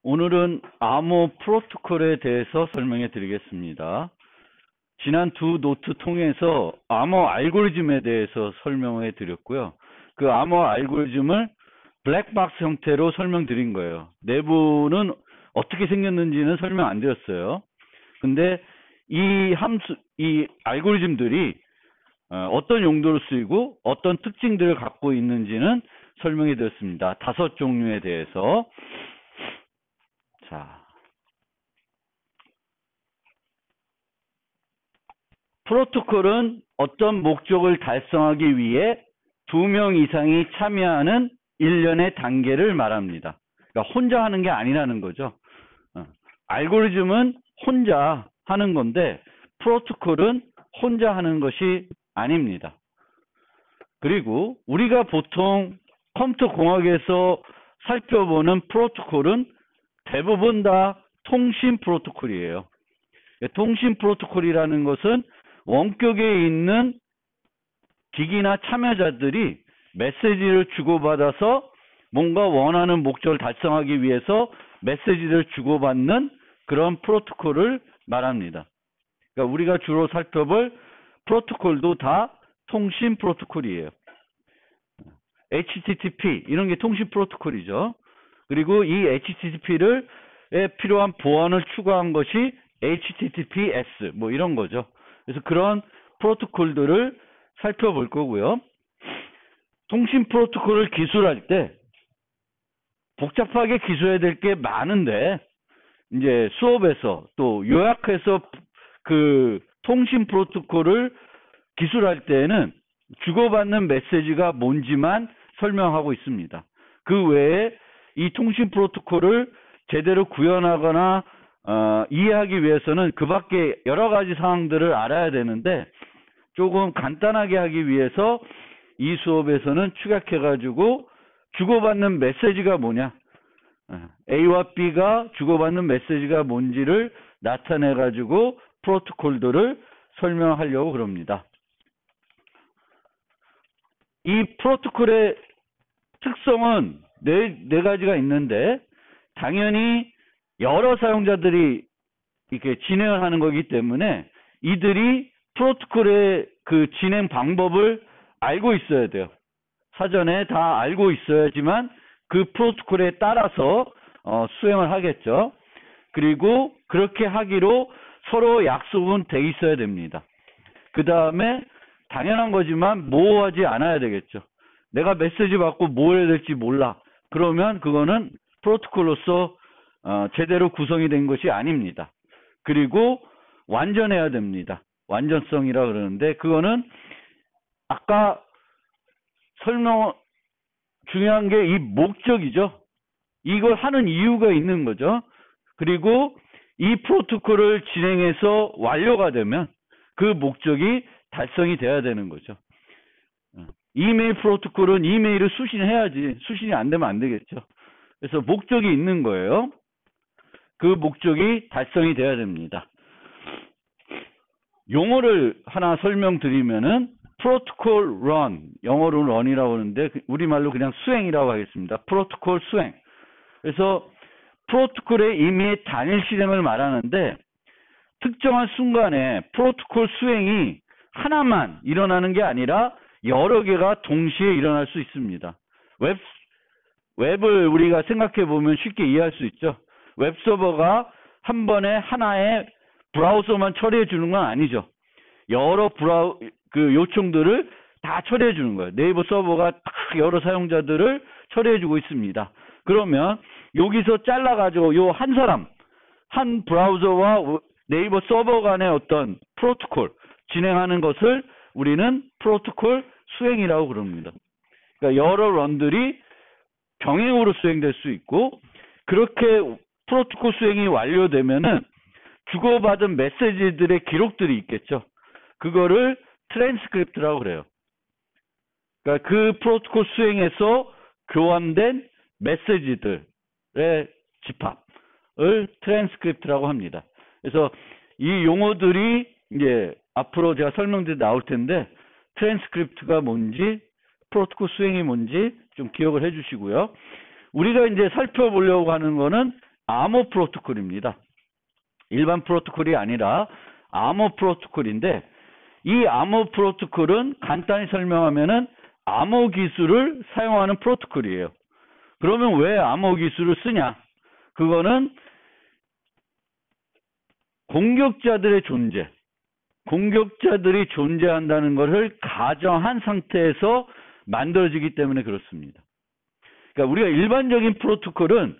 오늘은 암호 프로토콜에 대해서 설명해 드리겠습니다. 지난 두 노트 통해서 암호 알고리즘에 대해서 설명해 드렸고요. 그 암호 알고리즘을 블랙박스 형태로 설명드린 거예요. 내부는 어떻게 생겼는지는 설명 안 드렸어요. 근데 이 알고리즘들이 어떤 용도로 쓰이고 어떤 특징들을 갖고 있는지는 설명해 드렸습니다. 5종류에 대해서. 자, 프로토콜은 어떤 목적을 달성하기 위해 2명 이상이 참여하는 일련의 단계를 말합니다. 그러니까 혼자 하는 게 아니라는 거죠. 알고리즘은 혼자 하는 건데 프로토콜은 혼자 하는 것이 아닙니다. 그리고 우리가 보통 컴퓨터 공학에서 살펴보는 프로토콜은 대부분 다 통신 프로토콜이에요. 통신 프로토콜이라는 것은 원격에 있는 기기나 참여자들이 메시지를 주고받아서 뭔가 원하는 목적을 달성하기 위해서 메시지를 주고받는 그런 프로토콜을 말합니다. 그러니까 우리가 주로 살펴볼 프로토콜도 다 통신 프로토콜이에요. HTTP 이런 게 통신 프로토콜이죠. 그리고 이 HTTP를 필요한 보안을 추가한 것이 HTTPS 뭐 이런 거죠. 그래서 그런 프로토콜들을 살펴볼 거고요. 통신 프로토콜을 기술할 때 복잡하게 기술해야 될 게 많은데 이제 수업에서 또 요약해서 그 통신 프로토콜을 기술할 때는 주고받는 메시지가 뭔지만 설명하고 있습니다. 그 외에 이 통신 프로토콜을 제대로 구현하거나 이해하기 위해서는 그 밖에 여러 가지 사항들을 알아야 되는데 조금 간단하게 하기 위해서 이 수업에서는 축약해가지고 주고받는 메시지가 뭐냐, A와 B가 주고받는 메시지가 뭔지를 나타내가지고 프로토콜들을 설명하려고 그럽니다. 이 프로토콜의 특성은 네 가지가 있는데 당연히 여러 사용자들이 이렇게 진행을 하는 거기 때문에 이들이 프로토콜의 그 진행 방법을 알고 있어야 돼요. 사전에 다 알고 있어야지만 그 프로토콜에 따라서 수행을 하겠죠. 그리고 그렇게 하기로 서로 약속은 돼 있어야 됩니다. 그 다음에 당연한 거지만 모호하지 않아야 되겠죠. 내가 메시지 받고 뭐 해야 될지 몰라. 그러면 그거는 프로토콜로서 제대로 구성이 된 것이 아닙니다. 그리고 완전해야 됩니다. 완전성이라 그러는데 그거는 아까 중요한 게 이 목적이죠. 이걸 하는 이유가 있는 거죠. 그리고 이 프로토콜을 진행해서 완료가 되면 그 목적이 달성이 돼야 되는 거죠. 이메일 프로토콜은 이메일을 수신해야지. 수신이 안 되면 안 되겠죠. 그래서 목적이 있는 거예요. 그 목적이 달성이 돼야 됩니다. 용어를 하나 설명드리면은 프로토콜 런, 영어로 런이라고 하는데 우리말로 그냥 수행이라고 하겠습니다. 프로토콜 수행. 그래서 프로토콜의 임의의 단일 실행을 말하는데 특정한 순간에 프로토콜 수행이 하나만 일어나는 게 아니라 여러 개가 동시에 일어날 수 있습니다. 웹을 우리가 생각해 보면 쉽게 이해할 수 있죠. 웹서버가 한 번에 하나의 브라우저만 처리해 주는 건 아니죠. 여러 그 요청들을 다 처리해 주는 거예요. 네이버 서버가 딱 여러 사용자들을 처리해 주고 있습니다. 그러면 여기서 잘라가지고 요 한 사람, 한 브라우저와 네이버 서버 간의 어떤 프로토콜 진행하는 것을 우리는 프로토콜 수행이라고 그럽니다. 그러니까 여러 런들이 병행으로 수행될 수 있고 그렇게 프로토콜 수행이 완료되면은 주고받은 메시지들의 기록들이 있겠죠. 그거를 트랜스크립트라고 그래요. 그러니까 그 프로토콜 수행에서 교환된 메시지들의 집합을 트랜스크립트라고 합니다. 그래서 이 용어들이 이제 앞으로 제가 설명드려 나올 텐데 트랜스크립트가 뭔지 프로토콜 수행이 뭔지 좀 기억을 해 주시고요. 우리가 이제 살펴보려고 하는 거는 암호 프로토콜입니다. 일반 프로토콜이 아니라 암호 프로토콜인데, 이 암호 프로토콜은 간단히 설명하면은 암호 기술을 사용하는 프로토콜이에요. 그러면 왜 암호 기술을 쓰냐? 그거는 공격자들의 존재, 공격자들이 존재한다는 것을 가정한 상태에서 만들어지기 때문에 그렇습니다. 그러니까 우리가 일반적인 프로토콜은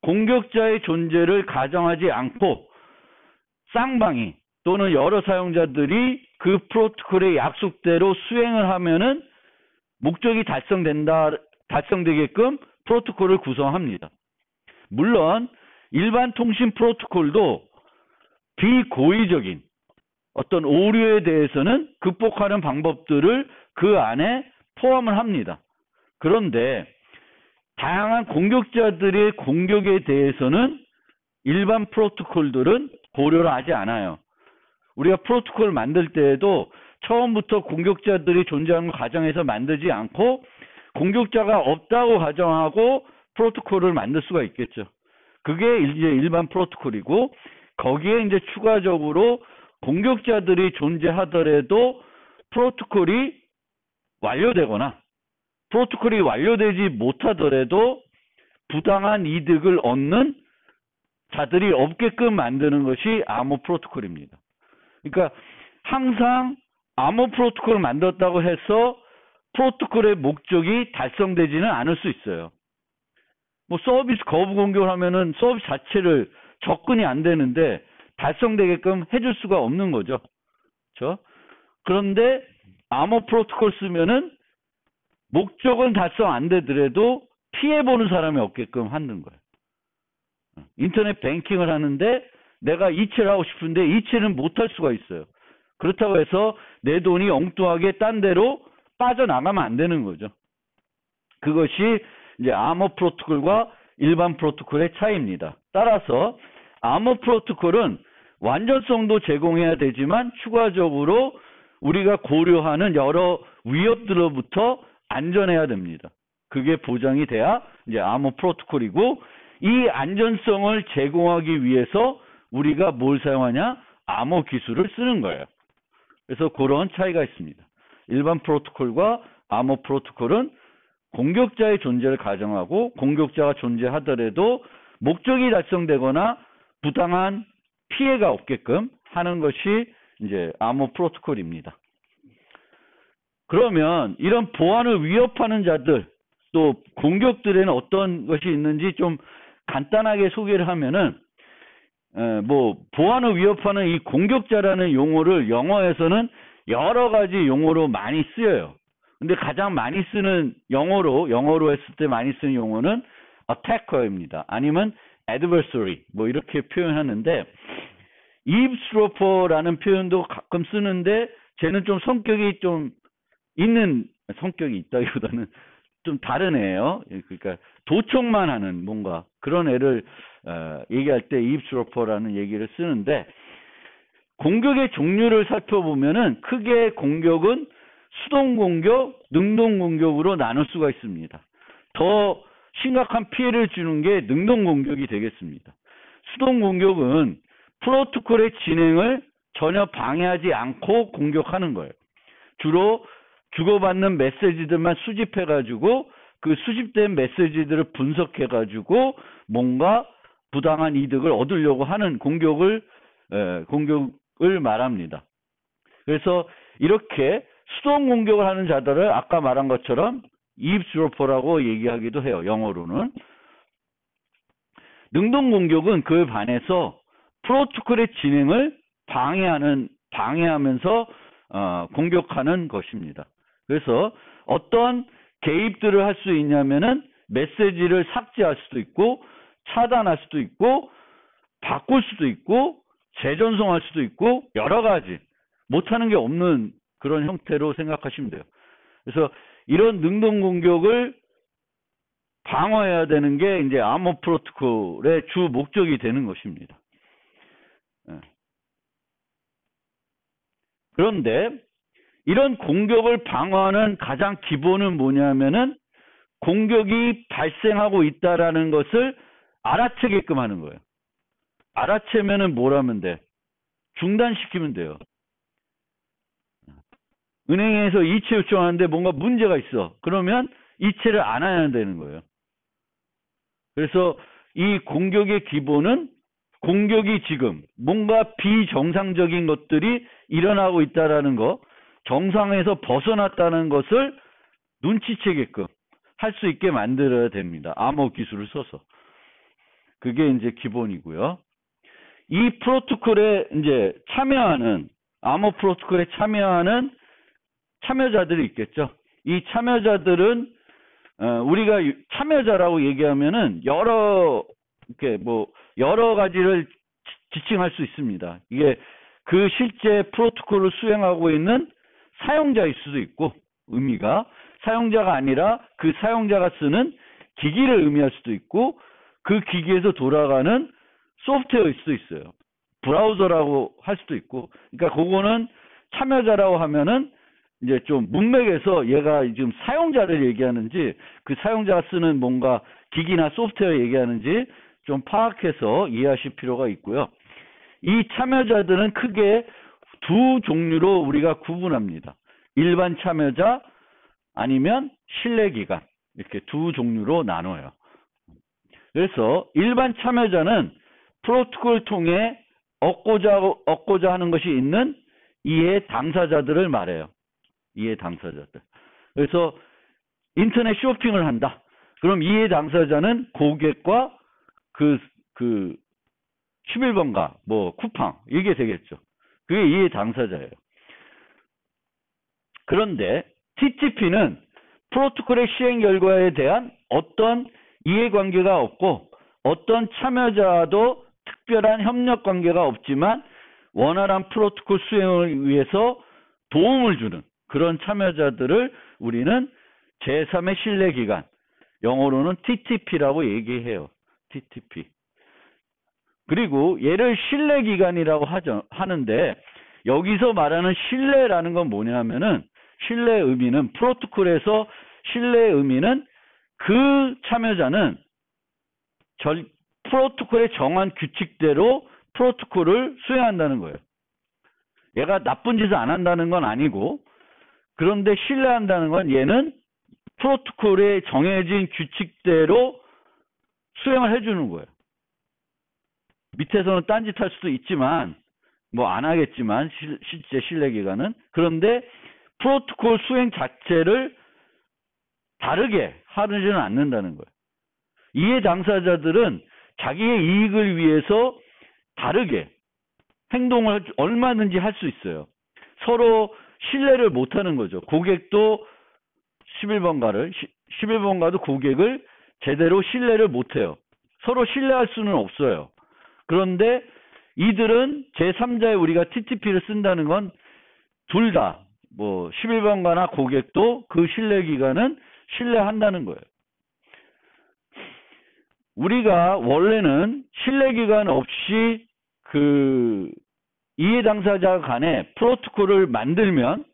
공격자의 존재를 가정하지 않고 쌍방이 또는 여러 사용자들이 그 프로토콜의 약속대로 수행을 하면은 목적이 달성되게끔 프로토콜을 구성합니다. 물론 일반 통신 프로토콜도 비고의적인 어떤 오류에 대해서는 극복하는 방법들을 그 안에 포함을 합니다. 그런데 다양한 공격자들의 공격에 대해서는 일반 프로토콜들은 고려를 하지 않아요. 우리가 프로토콜을 만들 때에도 처음부터 공격자들이 존재하는 걸 가정해서 만들지 않고 공격자가 없다고 가정하고 프로토콜을 만들 수가 있겠죠. 그게 이제 일반 프로토콜이고, 거기에 이제 추가적으로 공격자들이 존재하더라도 프로토콜이 완료되거나 프로토콜이 완료되지 못하더라도 부당한 이득을 얻는 자들이 없게끔 만드는 것이 암호 프로토콜입니다. 그러니까 항상 암호 프로토콜을 만들었다고 해서 프로토콜의 목적이 달성되지는 않을 수 있어요. 뭐 서비스 거부 공격을 하면은 서비스 자체를 접근이 안 되는데 달성되게끔 해줄 수가 없는 거죠. 그렇죠? 그런데 암호 프로토콜 쓰면은 목적은 달성 안 되더라도 피해보는 사람이 없게끔 하는 거예요. 인터넷 뱅킹을 하는데 내가 이체를 하고 싶은데 이체는 못할 수가 있어요. 그렇다고 해서 내 돈이 엉뚱하게 딴 데로 빠져나가면 안 되는 거죠. 그것이 이제 암호 프로토콜과 일반 프로토콜의 차이입니다. 따라서 암호 프로토콜은 완전성도 제공해야 되지만 추가적으로 우리가 고려하는 여러 위협들로부터 안전해야 됩니다. 그게 보장이 돼야 이제 암호 프로토콜이고, 이 안전성을 제공하기 위해서 우리가 뭘 사용하냐? 암호 기술을 쓰는 거예요. 그래서 그런 차이가 있습니다. 일반 프로토콜과 암호 프로토콜은 공격자의 존재를 가정하고 공격자가 존재하더라도 목적이 달성되거나 부당한 피해가 없게끔 하는 것이 이제 암호 프로토콜입니다. 그러면 이런 보안을 위협하는 자들, 또 공격들에는 어떤 것이 있는지 좀 간단하게 소개를 하면은, 뭐 보안을 위협하는 이 공격자라는 용어를 영어에서는 여러 가지 용어로 많이 쓰여요. 근데 가장 많이 쓰는 영어로 했을 때 많이 쓰는 용어는 attacker입니다. 아니면 adversary, 뭐 이렇게 표현하는데, eavesdropper라는 표현도 가끔 쓰는데 쟤는 좀 성격이 좀 있는, 성격이 있다기보다는 좀 다른 애예요. 그러니까 도청만 하는 뭔가 그런 애를 얘기할 때 eavesdropper라는 얘기를 쓰는데, 공격의 종류를 살펴보면은 크게 공격은 수동 공격, 능동 공격으로 나눌 수가 있습니다. 더 심각한 피해를 주는 게 능동 공격이 되겠습니다. 수동 공격은 프로토콜의 진행을 전혀 방해하지 않고 공격하는 거예요. 주로 주고받는 메시지들만 수집해가지고 그 수집된 메시지들을 분석해가지고 뭔가 부당한 이득을 얻으려고 하는 공격을 말합니다. 그래서 이렇게 수동 공격을 하는 자들을 아까 말한 것처럼 eavesdropper라고 얘기하기도 해요. 영어로는. 능동 공격은 그에 반해서 프로토콜의 진행을 방해하면서 공격하는 것입니다. 그래서 어떤 개입들을 할 수 있냐면은 메시지를 삭제할 수도 있고 차단할 수도 있고 바꿀 수도 있고 재전송할 수도 있고 여러 가지 못하는 게 없는 그런 형태로 생각하시면 돼요. 그래서 이런 능동 공격을 방어해야 되는 게 이제 암호 프로토콜의 주 목적이 되는 것입니다. 그런데 이런 공격을 방어하는 가장 기본은 뭐냐면은 공격이 발생하고 있다라는 것을 알아채게끔 하는 거예요. 알아채면은 뭘 하면 돼? 중단시키면 돼요. 은행에서 이체 요청하는데 뭔가 문제가 있어. 그러면 이체를 안 해야 되는 거예요. 그래서 이 공격의 기본은 공격이 지금 뭔가 비정상적인 것들이 일어나고 있다라는 거, 정상에서 벗어났다는 것을 눈치채게끔 할 수 있게 만들어야 됩니다. 암호 기술을 써서. 그게 이제 기본이고요. 이 프로토콜에 이제 참여하는, 암호 프로토콜에 참여하는 참여자들이 있겠죠. 이 참여자들은 우리가 참여자라고 얘기하면은 여러 가지를 지칭할 수 있습니다. 이게 그 실제 프로토콜을 수행하고 있는 사용자일 수도 있고, 의미가 사용자가 아니라 그 사용자가 쓰는 기기를 의미할 수도 있고, 그 기기에서 돌아가는 소프트웨어일 수도 있어요. 브라우저라고 할 수도 있고. 그러니까 그거는 참여자라고 하면은 이제 좀 문맥에서 얘가 지금 사용자를 얘기하는지 그 사용자가 쓰는 뭔가 기기나 소프트웨어 얘기하는지 좀 파악해서 이해하실 필요가 있고요. 이 참여자들은 크게 두 종류로 우리가 구분합니다. 일반 참여자 아니면 신뢰기관, 이렇게 두 종류로 나눠요. 그래서 일반 참여자는 프로토콜을 통해 얻고자 하는 것이 있는 이해 당사자들을 말해요. 이해 당사자들. 그래서 인터넷 쇼핑을 한다. 그럼 이해 당사자는 고객과 그 11번가, 쿠팡, 이게 되겠죠. 그게 이해 당사자예요. 그런데 TTP는 프로토콜의 시행 결과에 대한 어떤 이해관계가 없고 어떤 참여자도 특별한 협력 관계가 없지만 원활한 프로토콜 수행을 위해서 도움을 주는 그런 참여자들을 우리는 제3의 신뢰기관, 영어로는 TTP라고 얘기해요. TTP. 그리고 얘를 신뢰기관이라고 하는데 여기서 말하는 신뢰라는 건 뭐냐면은 신뢰의 의미는 프로토콜에서 신뢰의 의미는 그 참여자는 프로토콜에 정한 규칙대로 프로토콜을 수행한다는 거예요. 얘가 나쁜 짓을 안 한다는 건 아니고, 그런데 신뢰한다는 건 얘는 프로토콜에 정해진 규칙대로 수행을 해주는 거예요. 밑에서는 딴짓 할 수도 있지만 안 하겠지만 실제 신뢰기관은. 그런데 프로토콜 수행 자체를 다르게 하지는 않는다는 거예요. 이해 당사자들은 자기의 이익을 위해서 다르게 행동을 얼마든지 할 수 있어요. 서로 신뢰를 못하는 거죠. 고객도 11번가도 고객을 제대로 신뢰를 못해요. 서로 신뢰할 수는 없어요. 그런데 이들은 제3자의 우리가 TTP를 쓴다는 건 둘 다 11번가나 고객도 그 신뢰기관은 신뢰한다는 거예요. 우리가 원래는 신뢰기관 없이 그 이해 당사자 간에 프로토콜을 만들면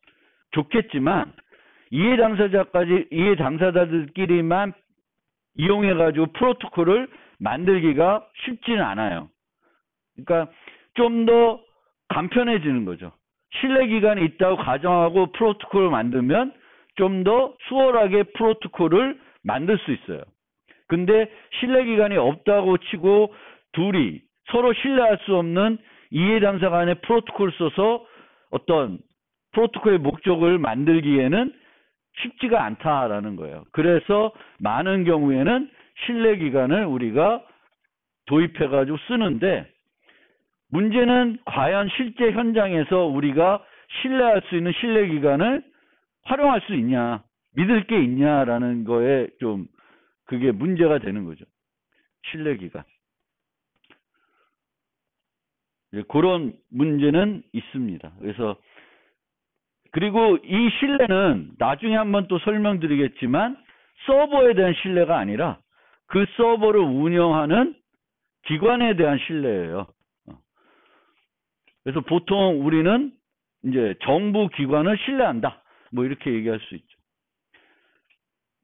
좋겠지만 이해 당사자들끼리만 이용해 가지고 프로토콜을 만들기가 쉽지는 않아요. 그러니까 좀 더 간편해지는 거죠. 신뢰기관이 있다고 가정하고 프로토콜을 만들면 좀 더 수월하게 프로토콜을 만들 수 있어요. 근데 신뢰기관이 없다고 치고 둘이 서로 신뢰할 수 없는 이해 당사 간의 프로토콜을 써서 어떤 프로토콜의 목적을 만들기에는 쉽지가 않다라는 거예요. 그래서 많은 경우에는 신뢰기관을 우리가 도입해가지고 쓰는데, 문제는 과연 실제 현장에서 우리가 신뢰할 수 있는 신뢰기관을 활용할 수 있냐, 믿을 게 있냐라는 거에 좀 그게 문제가 되는 거죠. 신뢰기관. 그런 문제는 있습니다. 그리고 이 신뢰는 나중에 한번 또 설명드리겠지만 서버에 대한 신뢰가 아니라 그 서버를 운영하는 기관에 대한 신뢰예요. 그래서 보통 우리는 이제 정부 기관을 신뢰한다. 이렇게 얘기할 수 있죠.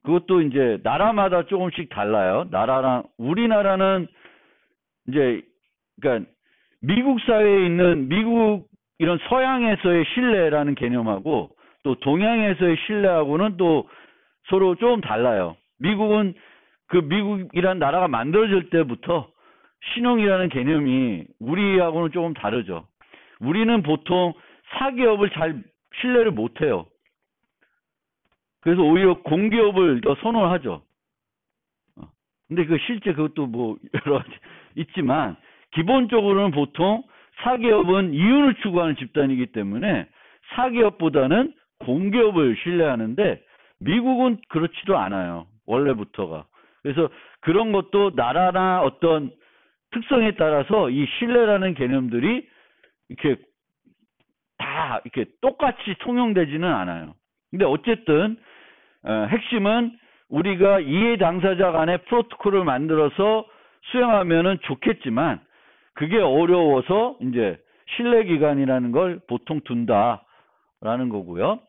그것도 이제 나라마다 조금씩 달라요. 우리나라는 이제, 그러니까 미국 사회에 있는 미국 이런 서양에서의 신뢰라는 개념하고 또 동양에서의 신뢰하고는 또 서로 좀 달라요. 미국은 그 미국이란 나라가 만들어질 때부터 신용이라는 개념이 우리하고는 조금 다르죠. 우리는 보통 사기업을 잘 신뢰를 못해요. 그래서 오히려 공기업을 더 선호하죠. 근데 그 실제 그것도 뭐 여러 가지 있지만 기본적으로는 보통 사기업은 이윤을 추구하는 집단이기 때문에 사기업보다는 공기업을 신뢰하는데 미국은 그렇지도 않아요. 원래부터가. 그래서 그런 것도 나라나 어떤 특성에 따라서 이 신뢰라는 개념들이 이렇게 다 이렇게 똑같이 통용되지는 않아요. 근데 어쨌든 핵심은 우리가 이해 당사자 간의 프로토콜을 만들어서 수행하면은 좋겠지만 그게 어려워서 이제 신뢰기간이라는 걸 보통 둔다라는 거고요.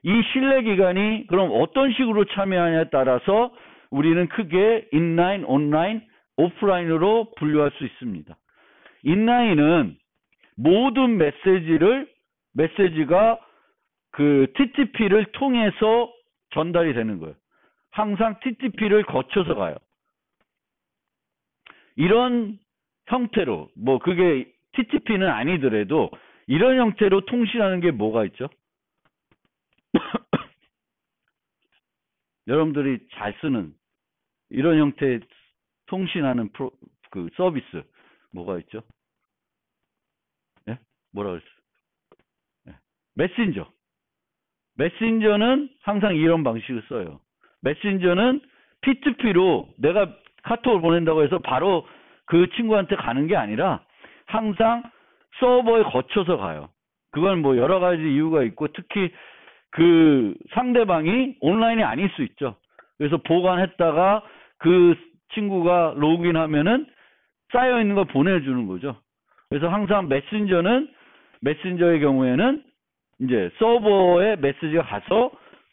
이 신뢰기간이 그럼 어떤 식으로 참여하냐에 따라서 우리는 크게 인라인, 온라인, 오프라인으로 분류할 수 있습니다. 인라인은 모든 메시지가 그 TTP를 통해서 전달이 되는 거예요. 항상 TTP를 거쳐서 가요. 이런 형태로, 뭐 그게 TTP는 아니더라도 이런 형태로 통신하는 게 뭐가 있죠? 여러분들이 잘 쓰는 이런 형태의 통신하는 그 서비스 뭐가 있죠? 예? 뭐라 그랬어? 예. 메신저는 항상 이런 방식을 써요. 메신저는 P2P로 내가 카톡을 보낸다고 해서 바로 그 친구한테 가는 게 아니라 항상 서버에 거쳐서 가요. 그건 뭐 여러 가지 이유가 있고 특히 그 상대방이 온라인이 아닐 수 있죠. 그래서 보관했다가 그 친구가 로그인하면은 쌓여 있는 걸 보내주는 거죠. 그래서 항상 메신저의 경우에는 이제 서버에 메시지가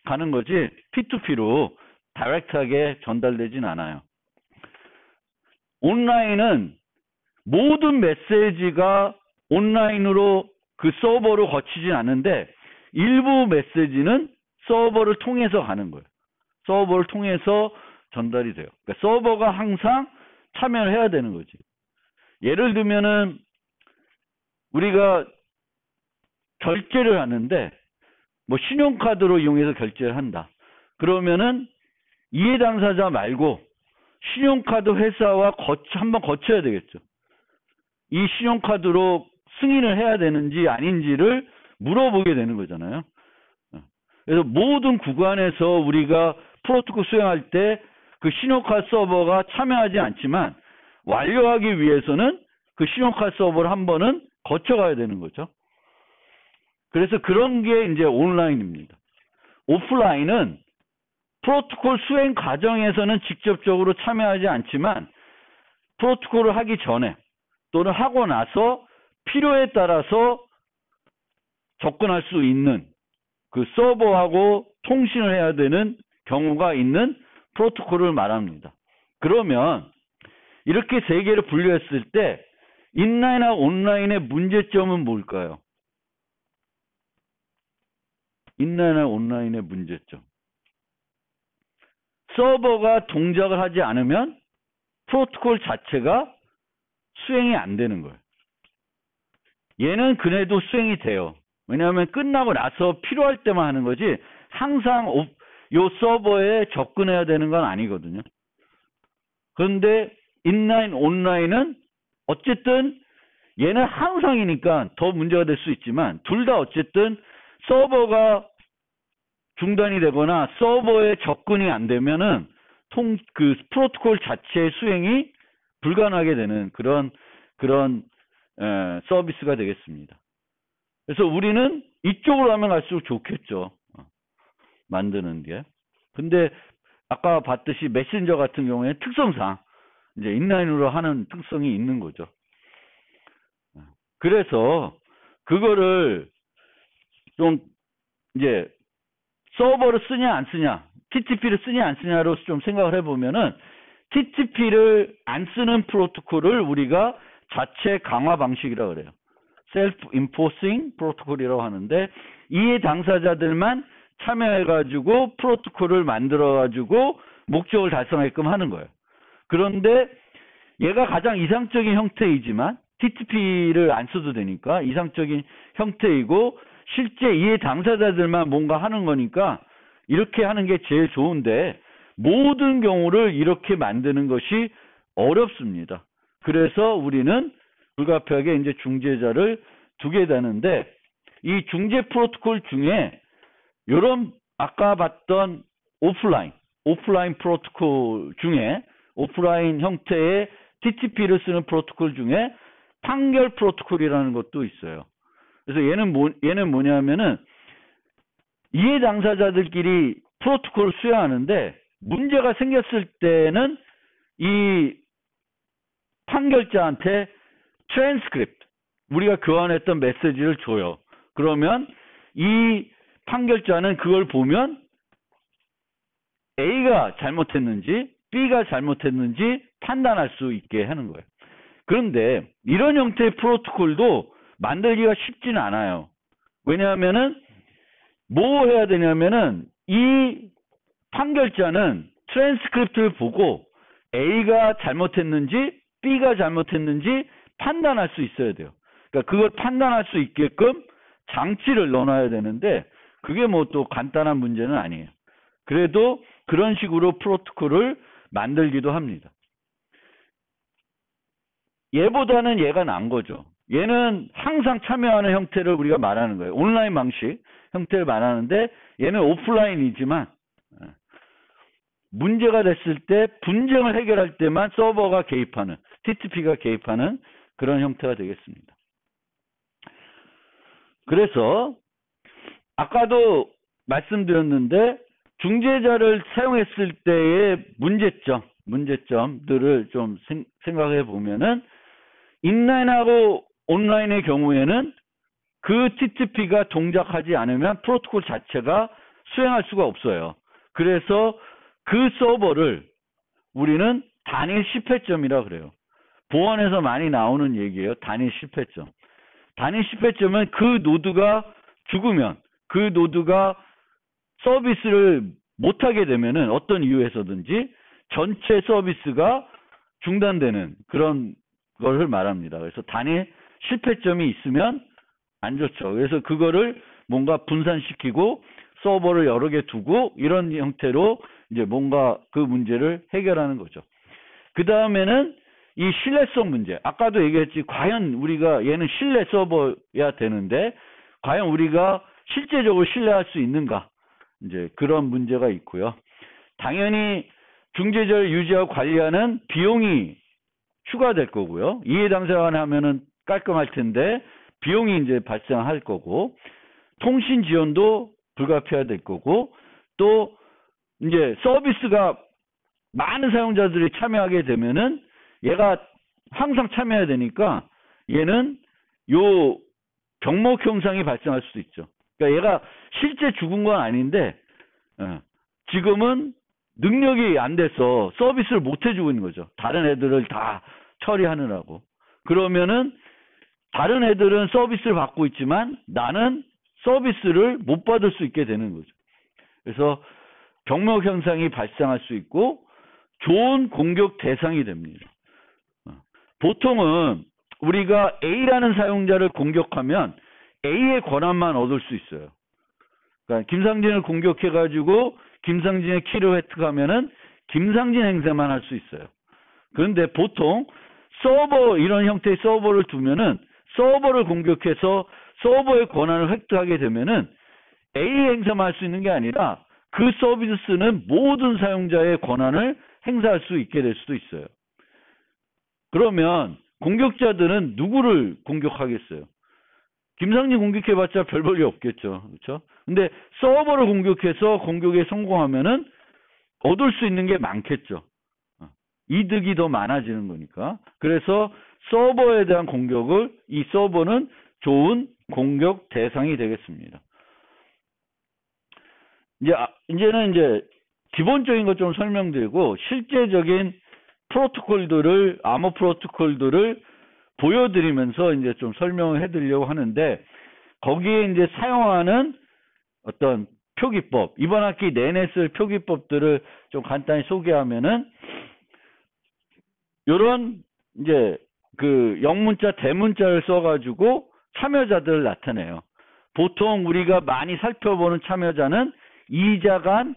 가는 거지 P2P로 다이렉트하게 전달되진 않아요. 온라인은 모든 메시지가 온라인으로 그 서버로 거치진 않는데 일부 메시지는 서버를 통해서 가는 거예요. 서버를 통해서 전달이 돼요. 그러니까 서버가 항상 참여를 해야 되는 거지. 예를 들면은 우리가 결제를 하는데 뭐 신용카드로 이용해서 결제를 한다. 그러면은 이해 당사자 말고 신용카드 회사와 한번 거쳐야 되겠죠. 이 신용카드로 승인을 해야 되는지 아닌지를 물어보게 되는 거잖아요. 그래서 모든 구간에서 우리가 프로토콜 수행할 때 그 신용카드 서버가 참여하지 않지만 완료하기 위해서는 그 신용카드 서버를 한 번은 거쳐가야 되는 거죠. 그래서 그런 게 이제 온라인입니다. 오프라인은 프로토콜 수행 과정에서는 직접적으로 참여하지 않지만 프로토콜을 하기 전에 또는 하고 나서 필요에 따라서 접근할 수 있는 그 서버하고 통신을 해야 되는 경우가 있는 프로토콜을 말합니다. 그러면 이렇게 세 개를 분류했을 때 인라인과 온라인의 문제점은 뭘까요? 인라인과 온라인의 문제점. 서버가 동작을 하지 않으면 프로토콜 자체가 수행이 안 되는 거예요. 얘는 그래도 수행이 돼요. 왜냐하면 끝나고 나서 필요할 때만 하는 거지 항상 요 서버에 접근해야 되는 건 아니거든요. 그런데 인라인, 온라인은 어쨌든 얘는 항상이니까 더 문제가 될 수 있지만 둘 다 어쨌든 서버가 중단이 되거나 서버에 접근이 안 되면은 그 프로토콜 자체의 수행이 불가능하게 되는 그런 서비스가 되겠습니다. 그래서 우리는 이쪽으로 하면 갈수록 좋겠죠. 만드는 게. 근데 아까 봤듯이 메신저 같은 경우에 특성상 이제 인라인으로 하는 특성이 있는 거죠. 그래서 그거를 좀 이제 서버를 쓰냐 안 쓰냐, TTP를 쓰냐 안 쓰냐로 좀 생각을 해보면은 TTP를 안 쓰는 프로토콜을 우리가 자체 강화 방식이라고 그래요. Self-Enforcing 프로토콜이라고 하는데 이해 당사자들만 참여해가지고 프로토콜을 만들어가지고 목적을 달성하게끔 하는 거예요. 그런데 얘가 가장 이상적인 형태이지만 TTP를 안 써도 되니까 이상적인 형태이고 실제 이해 당사자들만 뭔가 하는 거니까 이렇게 하는 게 제일 좋은데 모든 경우를 이렇게 만드는 것이 어렵습니다. 그래서 우리는 불가피하게 이제 중재자를 두게 되는데 이 중재 프로토콜 중에 이런 아까 봤던 오프라인 프로토콜 중에 오프라인 형태의 TTP를 쓰는 프로토콜 중에 판결 프로토콜이라는 것도 있어요. 그래서 얘는 뭐냐면은 이해 당사자들끼리 프로토콜을 수행하는데 문제가 생겼을 때는 이 판결자한테 트랜스크립트 우리가 교환했던 메시지를 줘요. 그러면 이 판결자는 그걸 보면 A가 잘못했는지 B가 잘못했는지 판단할 수 있게 하는 거예요. 그런데 이런 형태의 프로토콜도 만들기가 쉽지는 않아요. 왜냐하면은 뭐 해야 되냐면은 이 판결자는 트랜스크립트를 보고 A가 잘못했는지 B가 잘못했는지 판단할 수 있어야 돼요. 그러니까 그걸 판단할 수 있게끔 장치를 넣어놔야 되는데 그게 뭐 또 간단한 문제는 아니에요. 그래도 그런 식으로 프로토콜을 만들기도 합니다. 얘보다는 얘가 난 거죠. 얘는 항상 참여하는 형태를 우리가 말하는 거예요. 온라인 방식 형태를 말하는데 얘는 오프라인이지만 문제가 됐을 때 분쟁을 해결할 때만 서버가 개입하는 TTP가 개입하는 그런 형태가 되겠습니다. 그래서 아까도 말씀드렸는데 중재자를 사용했을 때의 문제점들을 좀 생각해 보면은 인라인하고 온라인의 경우에는 그 TTP가 동작하지 않으면 프로토콜 자체가 수행할 수가 없어요. 그래서 그 서버를 우리는 단일 실패점이라고 그래요. 보안에서 많이 나오는 얘기예요. 단일 실패점. 단일 실패점은 그 노드가 죽으면 그 노드가 서비스를 못하게 되면은 어떤 이유에서든지 전체 서비스가 중단되는 그런 것을 말합니다. 그래서 단일 실패점이 있으면 안 좋죠. 그래서 그거를 뭔가 분산시키고 서버를 여러 개 두고 이런 형태로 이제 뭔가 그 문제를 해결하는 거죠. 그 다음에는 이 신뢰성 문제. 아까도 얘기했지. 과연 우리가 얘는 신뢰 서버야 되는데 과연 우리가 실제적으로 신뢰할 수 있는가? 이제 그런 문제가 있고요. 당연히 중재자를 유지하고 관리하는 비용이 추가될 거고요. 이해 당사자가 하면은 깔끔할 텐데 비용이 이제 발생할 거고 통신 지원도 불가피화될 거고 또 이제 서비스가 많은 사용자들이 참여하게 되면은 얘가 항상 참여해야 되니까 얘는 요 병목 현상이 발생할 수도 있죠. 그러니까 얘가 실제 죽은 건 아닌데 지금은 능력이 안 돼서 서비스를 못 해주고 있는 거죠. 다른 애들을 다 처리하느라고. 그러면은 다른 애들은 서비스를 받고 있지만 나는 서비스를 못 받을 수 있게 되는 거죠. 그래서 병목 현상이 발생할 수 있고 좋은 공격 대상이 됩니다. 보통은 우리가 A라는 사용자를 공격하면 A의 권한만 얻을 수 있어요. 그러니까 김상진을 공격해가지고 김상진의 키를 획득하면은 김상진 행세만 할 수 있어요. 그런데 보통 서버 이런 형태의 서버를 두면은 서버를 공격해서 서버의 권한을 획득하게 되면은 A 행사만 할 수 있는 게 아니라 그 서비스는 모든 사용자의 권한을 행사할 수 있게 될 수도 있어요. 그러면 공격자들은 누구를 공격하겠어요? 김상진 공격해봤자 별 볼일 없겠죠. 그렇죠? 근데 서버를 공격해서 공격에 성공하면은 얻을 수 있는 게 많겠죠. 이득이 더 많아지는 거니까. 그래서 서버에 대한 공격을 이 서버는 좋은 공격 대상이 되겠습니다. 이제는 기본적인 것 좀 설명드리고 실제적인 프로토콜들을 암호 프로토콜들을 보여드리면서 이제 좀 설명을 해드리려고 하는데 거기에 이제 사용하는 어떤 표기법, 이번 학기 내내 쓸 표기법들을 좀 간단히 소개하면은 요런 이제 그 영문자, 대문자를 써가지고 참여자들을 나타내요. 보통 우리가 많이 살펴보는 참여자는 2자 간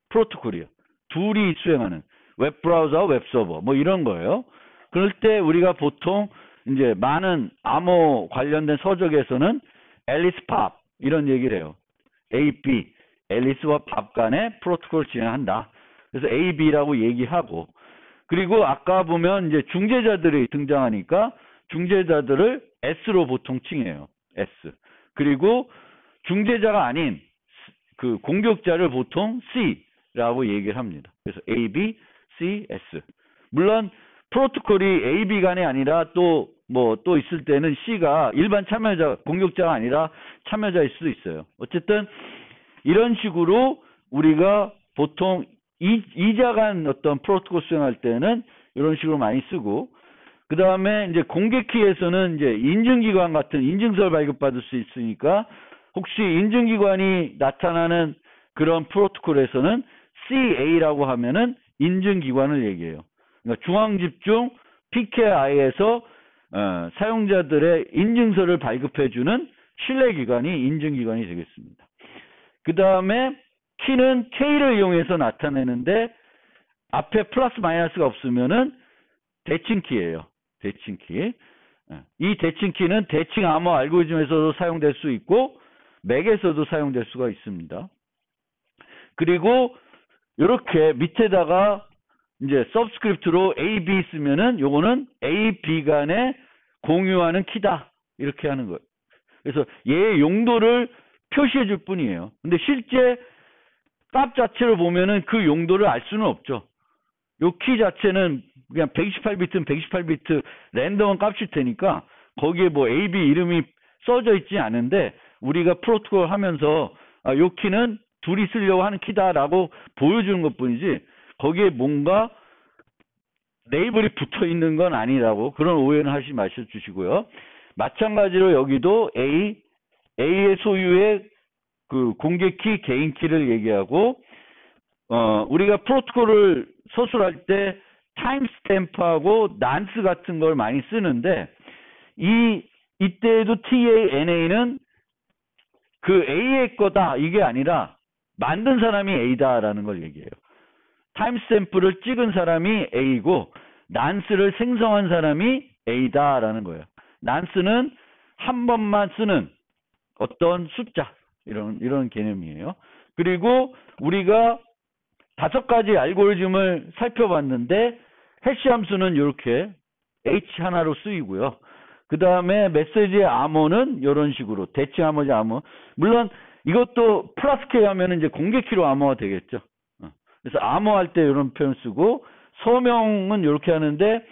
프로토콜이에요. 둘이 수행하는 웹브라우저와 웹서버 뭐 이런 거예요. 그럴 때 우리가 보통 이제 많은 암호 관련된 서적에서는 앨리스 팝 이런 얘기를 해요. AB, 앨리스와 팝 간의 프로토콜을 진행한다. 그래서 AB라고 얘기하고 그리고 아까 보면 이제 중재자들이 등장하니까 중재자들을 S로 보통 칭해요. S. 그리고 중재자가 아닌 그 공격자를 보통 C라고 얘기를 합니다. 그래서 A, B, C, S. 물론 프로토콜이 A, B 간이 아니라 또 또 있을 때는 C가 일반 참여자, 공격자가 아니라 참여자일 수도 있어요. 어쨌든 이런 식으로 우리가 보통 이자 간 어떤 프로토콜 수행할 때는 이런 식으로 많이 쓰고 그 다음에 이제 공개키에서는 이제 인증기관 같은 인증서를 발급받을 수 있으니까 혹시 인증기관이 나타나는 그런 프로토콜에서는 CA라고 하면은 인증기관을 얘기해요. 그러니까 중앙집중 PKI에서 사용자들의 인증서를 발급해주는 신뢰기관이 인증기관이 되겠습니다. 그 다음에 키는 K를 이용해서 나타내는데 앞에 플러스 마이너스가 없으면은 대칭키예요. 대칭키. 이 대칭키는 대칭 암호 알고리즘에서도 사용될 수 있고 맥에서도 사용될 수가 있습니다. 그리고 이렇게 밑에다가 이제 서브스크립트로 A, B 쓰면은 요거는 A, B 간에 공유하는 키다. 이렇게 하는 거예요. 그래서 얘의 용도를 표시해 줄 뿐이에요. 근데 실제 값 자체를 보면은 그 용도를 알 수는 없죠. 요 키 자체는 그냥 128비트는 128비트 랜덤한 값일 테니까 거기에 뭐 AB 이름이 써져 있지 않은데 우리가 프로토콜 하면서 요 키는 둘이 쓰려고 하는 키다라고 보여주는 것 뿐이지 거기에 뭔가 레이블이 붙어 있는 건 아니라고 그런 오해는 하지 마셔주시고요. 마찬가지로 여기도 A의 소유의 그 공개키, 개인키를 얘기하고 우리가 프로토콜을 서술할 때 타임스탬프하고 난스 같은 걸 많이 쓰는데 이때에도 TANA는 그 A의 거다 이게 아니라 만든 사람이 A다라는 걸 얘기해요. 타임스탬프를 찍은 사람이 A고 난스를 생성한 사람이 A다라는 거예요. 난스는 한 번만 쓰는 어떤 숫자 이런 개념이에요. 그리고 우리가 5가지 알고리즘을 살펴봤는데 해시 함수는 이렇게 H 하나로 쓰이고요. 그 다음에 메시지의 암호는 이런 식으로 대칭 암호지 암호. 물론 이것도 플러스 K 하면 이제 공개키로 암호가 되겠죠. 그래서 암호할 때 이런 표현 쓰고 서명은 이렇게 하는데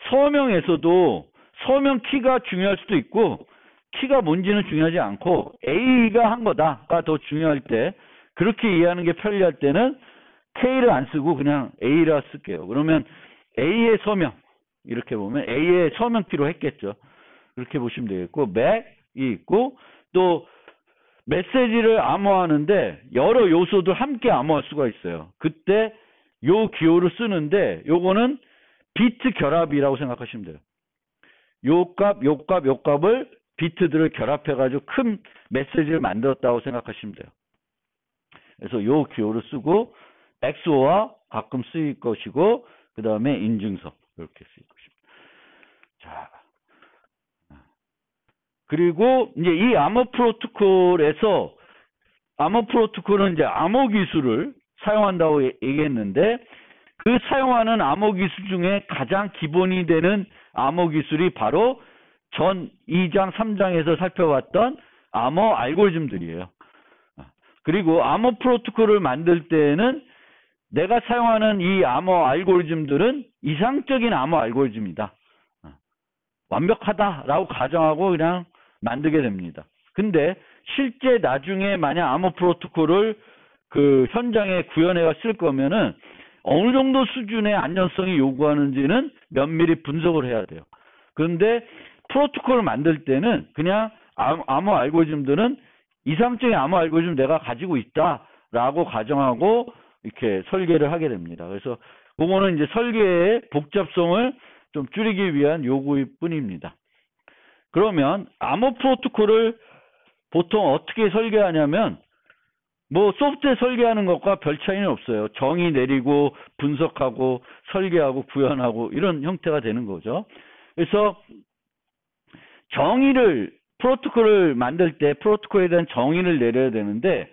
서명에서도 서명 키가 중요할 수도 있고 키가 뭔지는 중요하지 않고 A가 한 거다가 더 중요할 때 그렇게 이해하는 게 편리할 때는 K를 안 쓰고 그냥 A라 쓸게요. 그러면 A의 서명 이렇게 보면 A의 서명 키로 했겠죠. 그렇게 보시면 되겠고 맥이 있고 또 메시지를 암호하는데 여러 요소들 함께 암호할 수가 있어요. 그때 요 기호를 쓰는데 요거는 비트 결합이라고 생각하시면 돼요. 요 값을 비트들을 결합해가지고 큰 메시지를 만들었다고 생각하시면 돼요. 그래서 요 기호를 쓰고 XOR와 가끔 쓰일 것이고 그 다음에 인증서 이렇게 쓰일 것입니다. 자, 그리고 이제 이 암호 프로토콜에서 암호 프로토콜은 이제 암호 기술을 사용한다고 얘기했는데 그 사용하는 암호 기술 중에 가장 기본이 되는 암호 기술이 바로 전 2장, 3장에서 살펴봤던 암호 알고리즘들이에요. 그리고 암호 프로토콜을 만들 때에는 내가 사용하는 이 암호 알고리즘들은 이상적인 암호 알고리즘이다. 완벽하다라고 가정하고 그냥 만들게 됩니다. 근데 실제 나중에 만약 암호 프로토콜을 그 현장에 구현해가 쓸 거면은 어느 정도 수준의 안전성이 요구하는지는 면밀히 분석을 해야 돼요. 그런데 프로토콜을 만들 때는 그냥 암호 알고리즘들은 이상적인 암호 알고리즘 내가 가지고 있다라고 가정하고 이렇게 설계를 하게 됩니다. 그래서 그거는 이제 설계의 복잡성을 좀 줄이기 위한 요구일 뿐입니다. 그러면 암호 프로토콜을 보통 어떻게 설계하냐면 뭐 소프트웨어 설계하는 것과 별 차이는 없어요. 정의 내리고 분석하고 설계하고 구현하고 이런 형태가 되는 거죠. 그래서 정의를 프로토콜을 만들 때 프로토콜에 대한 정의를 내려야 되는데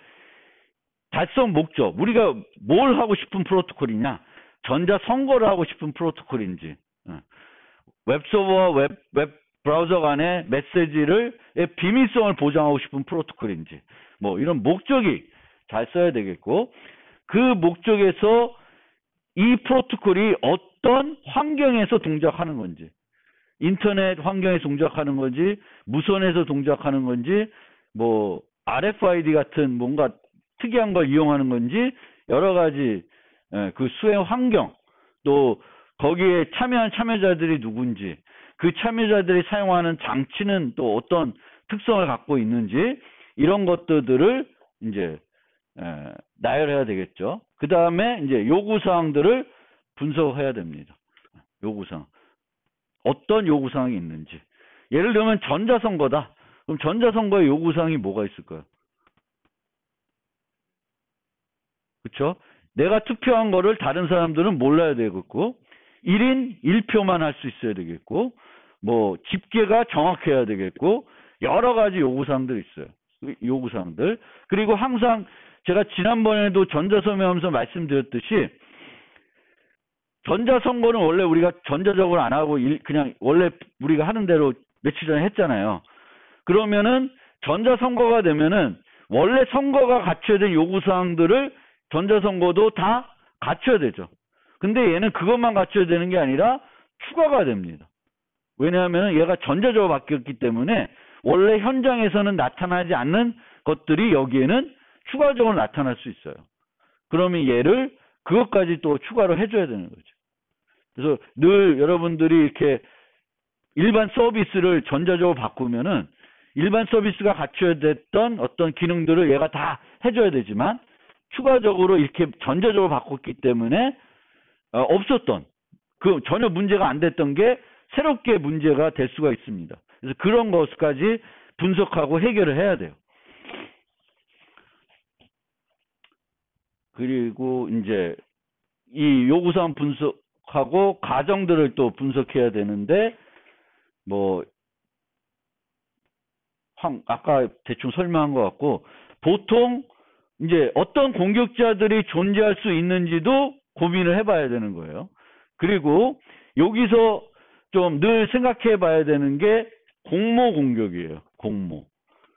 달성 목적, 우리가 뭘 하고 싶은 프로토콜이냐, 전자선거를 하고 싶은 프로토콜인지, 웹서버와 웹 브라우저 간의 메시지를 비밀성을 보장하고 싶은 프로토콜인지, 뭐 이런 목적이 잘 써야 되겠고, 그 목적에서 이 프로토콜이 어떤 환경에서 동작하는 건지, 인터넷 환경에서 동작하는 건지, 무선에서 동작하는 건지, 뭐 RFID 같은 뭔가 특이한 걸 이용하는 건지, 여러 가지 그 수행 환경, 또 거기에 참여한 참여자들이 누군지, 그 참여자들이 사용하는 장치는 또 어떤 특성을 갖고 있는지, 이런 것들을 이제 나열해야 되겠죠. 그 다음에 이제 요구사항들을 분석해야 됩니다. 요구사항. 어떤 요구사항이 있는지. 예를 들면 전자선거다. 그럼 전자선거의 요구사항이 뭐가 있을까요? 그렇죠? 내가 투표한 거를 다른 사람들은 몰라야 되겠고, 1인 1표만 할 수 있어야 되겠고, 뭐 집계가 정확해야 되겠고, 여러 가지 요구사항들이 있어요. 요구사항들. 그리고 항상 제가 지난번에도 전자서명하면서 말씀드렸듯이, 전자선거는 원래 우리가 전자적으로 안 하고 그냥 원래 우리가 하는 대로 며칠 전에 했잖아요. 그러면은 전자선거가 되면은 원래 선거가 갖춰야 될 요구사항들을 전자선거도 다 갖춰야 되죠. 근데 얘는 그것만 갖춰야 되는 게 아니라 추가가 됩니다. 왜냐하면 얘가 전자적으로 바뀌었기 때문에 원래 현장에서는 나타나지 않는 것들이 여기에는 추가적으로 나타날 수 있어요. 그러면 얘를 그것까지 또 추가로 해줘야 되는 거죠. 그래서 늘 여러분들이 이렇게 일반 서비스를 전자적으로 바꾸면은 일반 서비스가 갖춰야 됐던 어떤 기능들을 얘가 다 해줘야 되지만 추가적으로 이렇게 전자적으로 바꿨기 때문에 없었던, 그 전혀 문제가 안 됐던 게 새롭게 문제가 될 수가 있습니다. 그래서 그런 것까지 분석하고 해결을 해야 돼요. 그리고 이제 이 요구사항 분석하고 가정들을 또 분석해야 되는데, 뭐 아까 대충 설명한 것 같고, 보통 이제 어떤 공격자들이 존재할 수 있는지도 고민을 해봐야 되는 거예요. 그리고 여기서 좀 늘 생각해 봐야 되는 게 공모 공격이에요. 공모.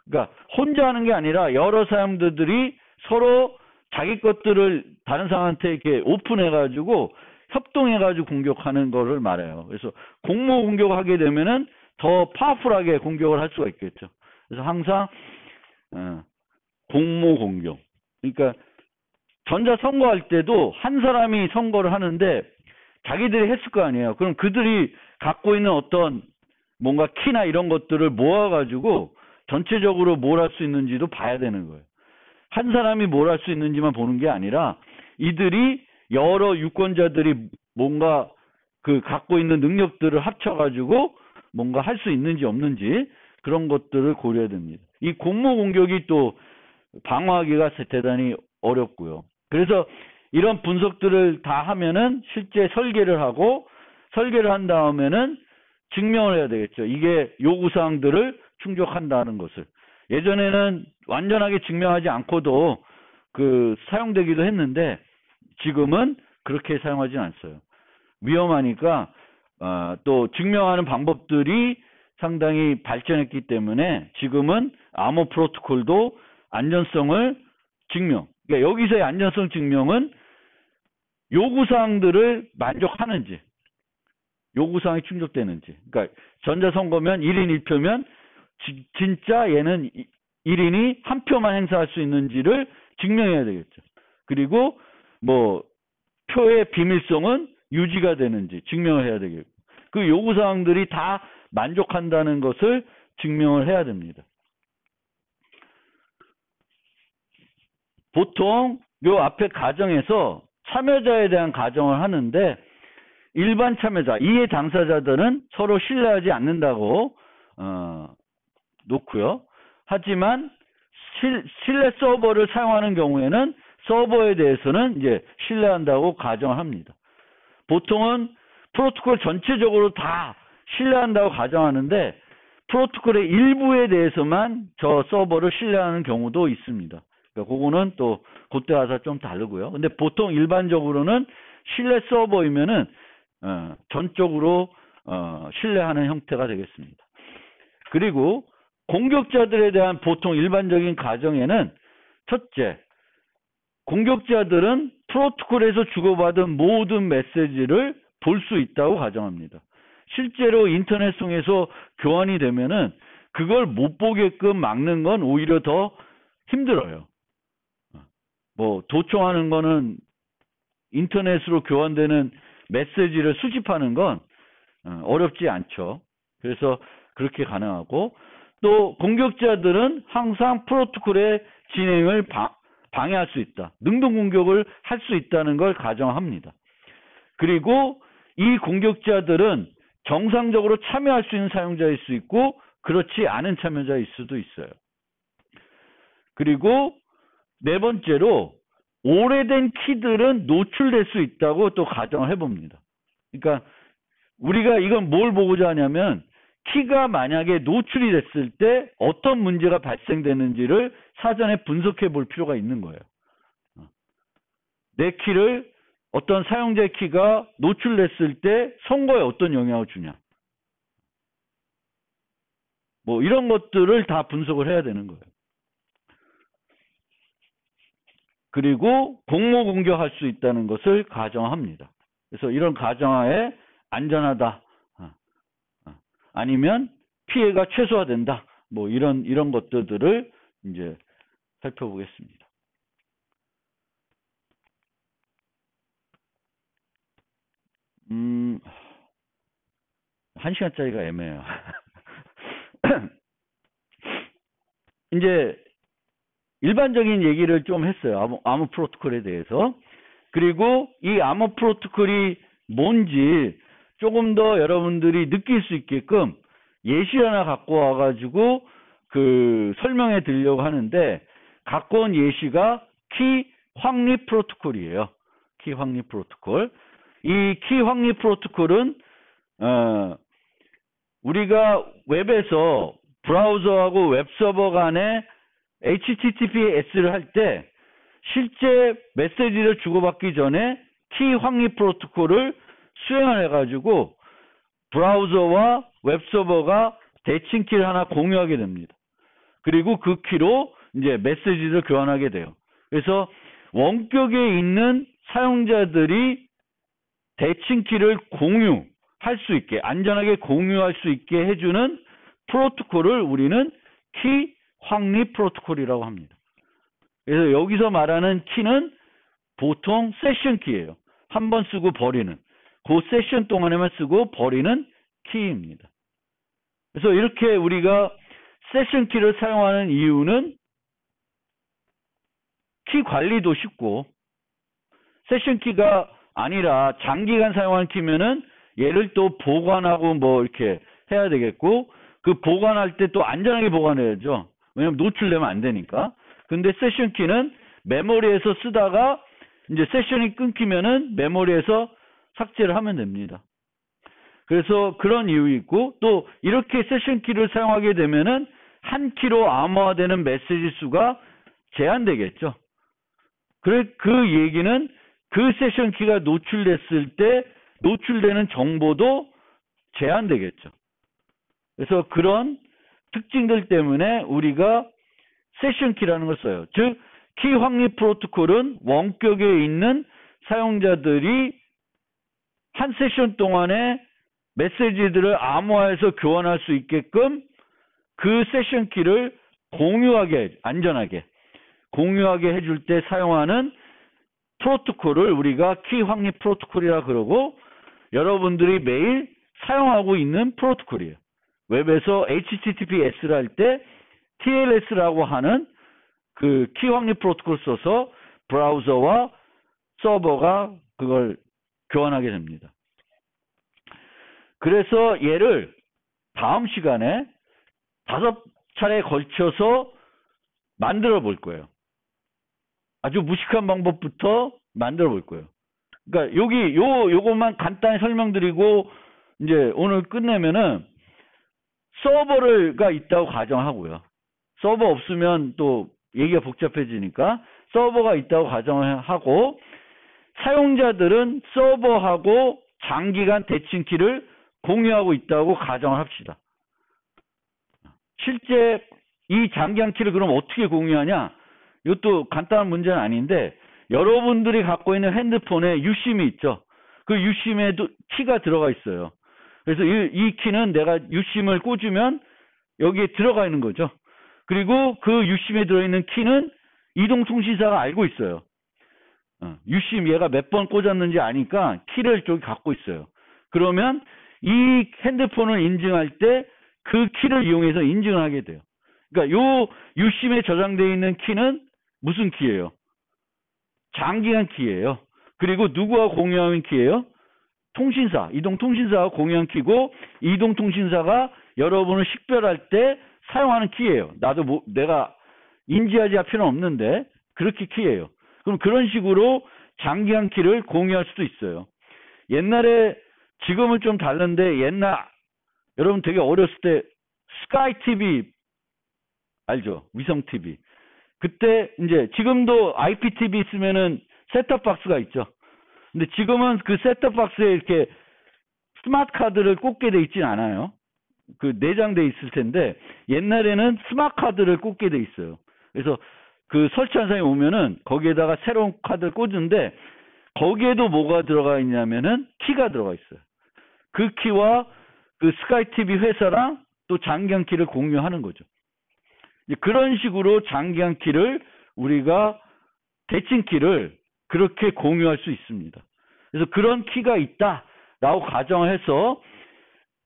그러니까 혼자 하는 게 아니라 여러 사람들이 서로 자기 것들을 다른 사람한테 이렇게 오픈해가지고 협동해가지고 공격하는 거를 말해요. 그래서 공모 공격을 하게 되면은 더 파워풀하게 공격을 할 수가 있겠죠. 그래서 항상 공모 공격. 그러니까 전자선거할 때도 한 사람이 선거를 하는데 자기들이 했을 거 아니에요. 그럼 그들이 갖고 있는 어떤 뭔가 키나 이런 것들을 모아가지고 전체적으로 뭘 할 수 있는지도 봐야 되는 거예요. 한 사람이 뭘 할 수 있는지만 보는 게 아니라 이들이 여러 유권자들이 뭔가 그 갖고 있는 능력들을 합쳐가지고 뭔가 할 수 있는지 없는지 그런 것들을 고려해야 됩니다. 이 공모 공격이 또 방어하기가 대단히 어렵고요. 그래서 이런 분석들을 다 하면은 실제 설계를 하고, 설계를 한 다음에는 증명을 해야 되겠죠. 이게 요구사항들을 충족한다는 것을. 예전에는 완전하게 증명하지 않고도 그 사용되기도 했는데 지금은 그렇게 사용하지 않어요. 위험하니까 또 증명하는 방법들이 상당히 발전했기 때문에 지금은 암호 프로토콜도 안전성을 증명. 그러니까 여기서의 안전성 증명은 요구사항들을 만족하는지, 요구사항이 충족되는지. 그러니까 전자선거면 1인 1표면 진짜 얘는 1인이 한 표만 행사할 수 있는지를 증명해야 되겠죠. 그리고 뭐 표의 비밀성은 유지가 되는지 증명을 해야 되겠고, 그 요구사항들이 다 만족한다는 것을 증명을 해야 됩니다. 보통 요 앞에 가정에서 참여자에 대한 가정을 하는데, 일반 참여자, 이해 당사자들은 서로 신뢰하지 않는다고 놓고요. 하지만 신뢰 서버를 사용하는 경우에는 서버에 대해서는 이제 신뢰한다고 가정을 합니다. 보통은 프로토콜 전체적으로 다 신뢰한다고 가정하는데, 프로토콜의 일부에 대해서만 저 서버를 신뢰하는 경우도 있습니다. 그러니까 그거는 또 그때 와서 좀 다르고요. 근데 보통 일반적으로는 신뢰 서버이면은 전적으로 신뢰하는 형태가 되겠습니다. 그리고 공격자들에 대한 보통 일반적인 가정에는, 첫째, 공격자들은 프로토콜에서 주고받은 모든 메시지를 볼 수 있다고 가정합니다. 실제로 인터넷 통해서 교환이 되면은 그걸 못 보게끔 막는 건 오히려 더 힘들어요. 뭐 도청하는 거는, 인터넷으로 교환되는 메시지를 수집하는 건 어렵지 않죠. 그래서 그렇게 가능하고, 또 공격자들은 항상 프로토콜의 진행을 방해할 수 있다, 능동 공격을 할 수 있다는 걸 가정합니다. 그리고 이 공격자들은 정상적으로 참여할 수 있는 사용자일 수 있고 그렇지 않은 참여자일 수도 있어요. 그리고 네 번째로, 오래된 키들은 노출될 수 있다고 또 가정을 해봅니다. 그러니까 우리가 이건 뭘 보고자 하냐면, 키가 만약에 노출이 됐을 때 어떤 문제가 발생되는지를 사전에 분석해 볼 필요가 있는 거예요. 내 키를, 어떤 사용자의 키가 노출됐을 때 선거에 어떤 영향을 주냐, 뭐 이런 것들을 다 분석을 해야 되는 거예요. 그리고 공모 공격할 수 있다는 것을 가정합니다. 그래서 이런 가정하에 안전하다, 아니면 피해가 최소화된다, 뭐 이런 것들을 이제 살펴보겠습니다. 한 시간짜리가 애매해요. 이제 일반적인 얘기를 좀 했어요. 암호 프로토콜에 대해서. 그리고 이 암호 프로토콜이 뭔지 조금 더 여러분들이 느낄 수 있게끔 예시 하나 갖고 와가지고 설명해 드리려고 하는데, 갖고 온 예시가 키 확립 프로토콜이에요. 키 확립 프로토콜. 이 키 확립 프로토콜은 우리가 웹에서 브라우저하고 웹서버 간에 HTTPS를 할 때 실제 메시지를 주고받기 전에 키 확립 프로토콜을 수행을 해가지고 브라우저와 웹서버가 대칭 키를 하나 공유하게 됩니다. 그리고 그 키로 이제 메시지를 교환하게 돼요. 그래서 원격에 있는 사용자들이 대칭 키를 공유할 수 있게, 안전하게 공유할 수 있게 해주는 프로토콜을 우리는 키 확립 프로토콜이라고 합니다. 그래서 여기서 말하는 키는 보통 세션 키예요. 한 번 쓰고 버리는, 그 세션 동안에만 쓰고 버리는 키입니다. 그래서 이렇게 우리가 세션 키를 사용하는 이유는 키 관리도 쉽고, 세션 키가 아니라 장기간 사용하는 키면은 얘를 또 보관하고 뭐 이렇게 해야 되겠고, 그 보관할 때 또 안전하게 보관해야죠. 왜냐면 노출되면 안 되니까. 근데 세션 키는 메모리에서 쓰다가 이제 세션이 끊기면은 메모리에서 삭제를 하면 됩니다. 그래서 그런 이유 있고, 또 이렇게 세션 키를 사용하게 되면은 한 키로 암호화되는 메시지 수가 제한되겠죠. 그 얘기는 그 세션 키가 노출됐을 때 노출되는 정보도 제한되겠죠. 그래서 그런 특징들 때문에 우리가 세션 키라는 걸 써요. 즉, 키 확립 프로토콜은 원격에 있는 사용자들이 한 세션 동안에 메시지들을 암호화해서 교환할 수 있게끔 그 세션 키를 공유하게, 안전하게 공유하게 해줄 때 사용하는 프로토콜을 우리가 키 확립 프로토콜이라 그러고 여러분들이 매일 사용하고 있는 프로토콜이에요. 웹에서 HTTPS를 할 때 TLS라고 하는 그 키 확립 프로토콜 써서 브라우저와 서버가 그걸 교환하게 됩니다. 그래서 얘를 다음 시간에 5차례에 걸쳐서 만들어 볼 거예요. 아주 무식한 방법부터 만들어 볼 거예요. 그러니까 여기 요것만 간단히 설명드리고 이제 오늘 끝내면은 서버가 있다고 가정하고요. 서버 없으면 또 얘기가 복잡해지니까 서버가 있다고 가정하고 사용자들은 서버하고 장기간 대칭키를 공유하고 있다고 가정합시다. 실제 이 장기간 키를 그럼 어떻게 공유하냐? 이것도 간단한 문제는 아닌데 여러분들이 갖고 있는 핸드폰에 유심이 있죠. 그 유심에도 키가 들어가 있어요. 그래서 이 키는 내가 유심을 꽂으면 여기에 들어가 있는 거죠. 그리고 그 유심에 들어있는 키는 이동통신사가 알고 있어요. 유심 얘가 몇 번 꽂았는지 아니까 키를 저기 갖고 있어요. 그러면 이 핸드폰을 인증할 때 그 키를 이용해서 인증을 하게 돼요. 그러니까 요 유심에 저장되어 있는 키는 무슨 키예요? 장기간 키예요. 그리고 누구와 공유하는 키예요? 통신사, 이동통신사와 공유한 키고 이동통신사가 여러분을 식별할 때 사용하는 키예요. 나도 내가 인지하지 할 필요는 없는데 그렇게 키예요. 그럼 그런 식으로 장기간 키를 공유할 수도 있어요. 옛날에 지금은 좀 다른데 여러분 되게 어렸을 때 스카이 TV 알죠? 위성 TV. 그때 이제 지금도 IPTV 있으면은 셋톱 박스가 있죠. 근데 지금은 그 셋톱 박스에 이렇게 스마트 카드를 꽂게 돼 있진 않아요. 그 내장돼 있을 텐데 옛날에는 스마트 카드를 꽂게 돼 있어요. 그래서 그 설치한 사람이 오면은 거기에다가 새로운 카드를 꽂는데 거기에도 뭐가 들어가 있냐면은 키가 들어가 있어요. 그 키와 그 스카이 TV 회사랑 또 장기간 키를 공유하는 거죠. 그런 식으로 장기간 키를 우리가 대칭 키를 그렇게 공유할 수 있습니다. 그래서 그런 키가 있다라고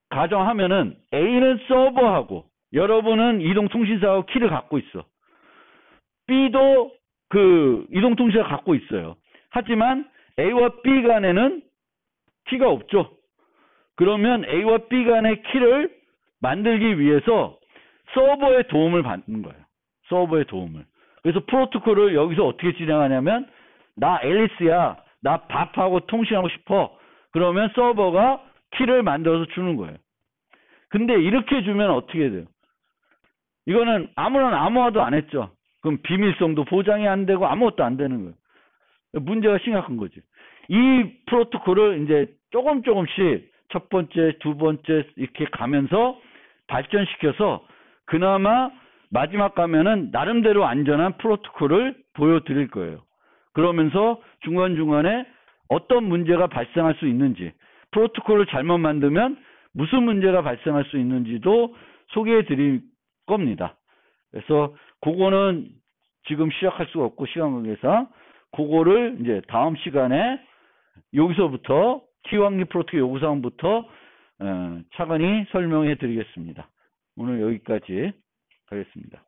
가정하면은 A는 서버하고 여러분은 이동통신사하고 키를 갖고 있어. B도 그 이동통신사 갖고 있어요. 하지만 A와 B 간에는 키가 없죠. 그러면 A와 B 간의 키를 만들기 위해서 서버의 도움을 받는 거예요. 서버의 도움을. 그래서 프로토콜을 여기서 어떻게 진행하냐면 나 앨리스야. 나 밥하고 통신하고 싶어. 그러면 서버가 키를 만들어서 주는 거예요. 근데 이렇게 주면 어떻게 돼요? 이거는 아무와도 안 했죠. 그럼 비밀성도 보장이 안 되고 아무것도 안 되는 거예요. 문제가 심각한 거지. 이 프로토콜을 이제 조금씩 첫 번째, 두 번째 이렇게 가면서 발전시켜서 그나마 마지막 가면은 나름대로 안전한 프로토콜을 보여드릴 거예요. 그러면서 중간중간에 어떤 문제가 발생할 수 있는지, 프로토콜을 잘못 만들면 무슨 문제가 발생할 수 있는지도 소개해 드릴 겁니다. 그래서 그거는 지금 시작할 수가 없고 시간 관계상 그거를 이제 다음 시간에 여기서부터 키확립 프로토콜 요구사항부터 차근히 설명해 드리겠습니다. 오늘 여기까지 하겠습니다.